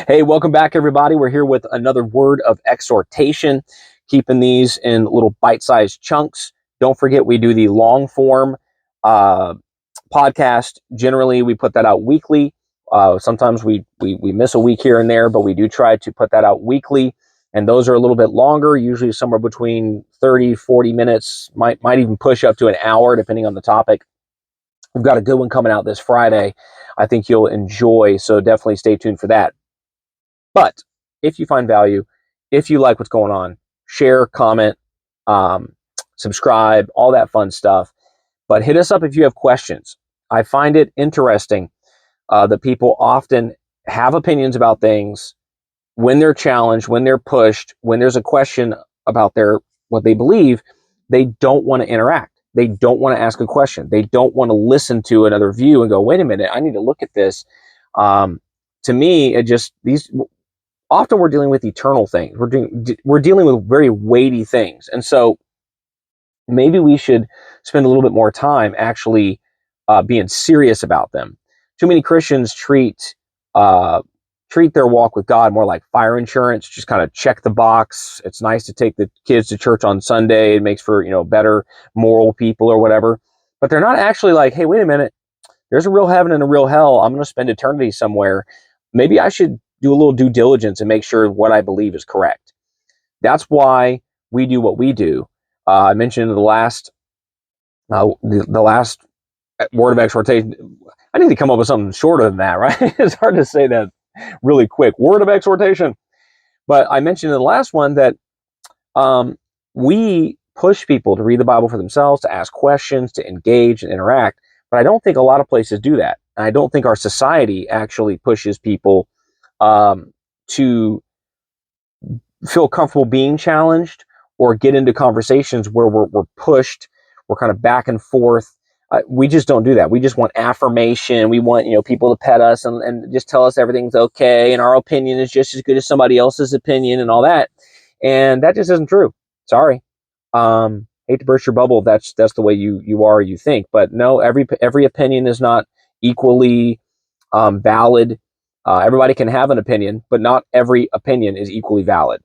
Hey, welcome back, everybody. We're here with another word of exhortation, keeping these in little bite-sized chunks. Don't forget, we do the long form podcast. Generally, we put that out weekly. Sometimes we miss a week here and there, but we do try to put that out weekly. And those are a little bit longer, usually somewhere between 30, 40 minutes, might even push up to an hour, depending on the topic. We've got a good one coming out this Friday. I think you'll enjoy, so definitely stay tuned for that. But if you find value, if you like what's going on, share, comment, subscribe, all that fun stuff. But hit us up if you have questions. I find it interesting that people often have opinions about things when they're challenged, when they're pushed, when there's a question about what they believe. They don't want to interact. They don't want to ask a question. They don't want to listen to another view and go, wait a minute, I need to look at this. To me, often we're dealing with eternal things. We're dealing with very weighty things. And so maybe we should spend a little bit more time actually being serious about them. Too many Christians treat their walk with God more like fire insurance, just kind of check the box. It's nice to take the kids to church on Sunday. It makes for, better moral people or whatever. But they're not actually like, hey, wait a minute. There's a real heaven and a real hell. I'm going to spend eternity somewhere. Maybe I should do a little due diligence and make sure what I believe is correct. That's why we do what we do. I mentioned in the last word of exhortation. I need to come up with something shorter than that, right? It's hard to say that really quick. Word of exhortation. But I mentioned in the last one that we push people to read the Bible for themselves, to ask questions, to engage and interact. But I don't think a lot of places do that. And I don't think our society actually pushes people to feel comfortable being challenged or get into conversations where we're pushed, we're kind of back and forth. We just don't do that. We just want affirmation. We want people to pet us and just tell us everything's okay and our opinion is just as good as somebody else's opinion and all that. And that just isn't true. Sorry. Hate to burst your bubble if that's the way you are or you think. But no, every opinion is not equally valid. Everybody can have an opinion, but not every opinion is equally valid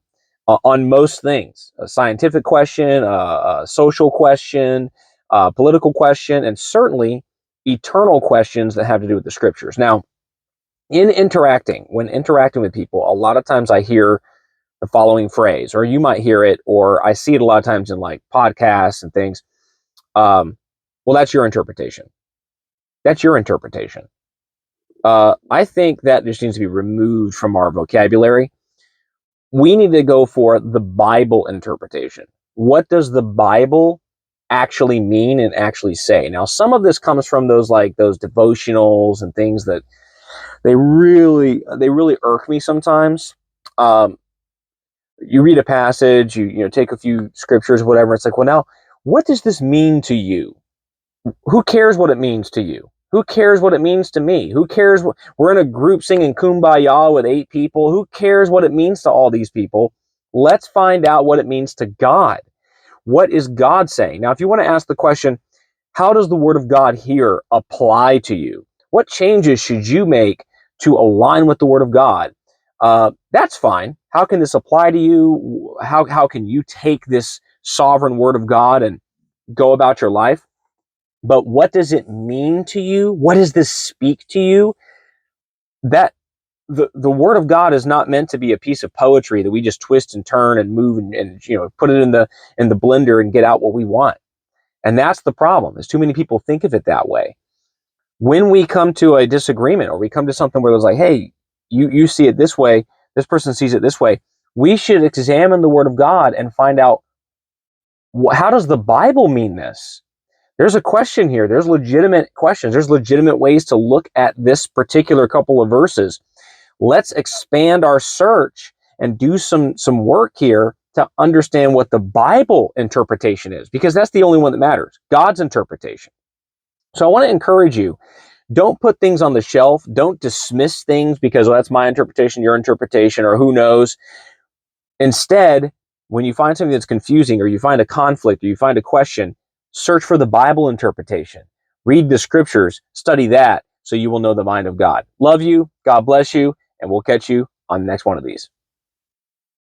on most things. A scientific question, a social question, a political question, and certainly eternal questions that have to do with the scriptures. Now, when interacting with people, a lot of times I hear the following phrase, or you might hear it, or I see it a lot of times in like podcasts and things. Well, that's your interpretation. That's your interpretation. I think that just needs to be removed from our vocabulary. We need to go for the Bible interpretation. What does the Bible actually mean and actually say? Now, some of this comes from those devotionals and things that they really irk me sometimes. You read a passage, you take a few scriptures, whatever. It's like, well, now, what does this mean to you? Who cares what it means to you? Who cares what it means to me? Who cares? We're in a group singing Kumbaya with 8 people. Who cares what it means to all these people? Let's find out what it means to God. What is God saying? Now, if you want to ask the question, how does the Word of God here apply to you? What changes should you make to align with the Word of God? That's fine. How can this apply to you? How can you take this sovereign Word of God and go about your life? But what does it mean to you? What does this speak to you? That the Word of God is not meant to be a piece of poetry that we just twist and turn and move and put it in the blender and get out what we want. And that's the problem, is too many people think of it that way. When we come to a disagreement or we come to something where it's like, hey, you see it this way, this person sees it this way, we should examine the Word of God and find out, how does the Bible mean this? There's a question here. There's legitimate questions. There's legitimate ways to look at this particular couple of verses. Let's expand our search and do some work here to understand what the Bible interpretation is, because that's the only one that matters, God's interpretation. So I want to encourage you, don't put things on the shelf. Don't dismiss things because, well, that's my interpretation, your interpretation, or who knows. Instead, when you find something that's confusing, or you find a conflict, or you find a question, search for the Bible interpretation. Read the scriptures, study that, so you will know the mind of God. Love you. God bless you. and we'll catch you on the next one of these.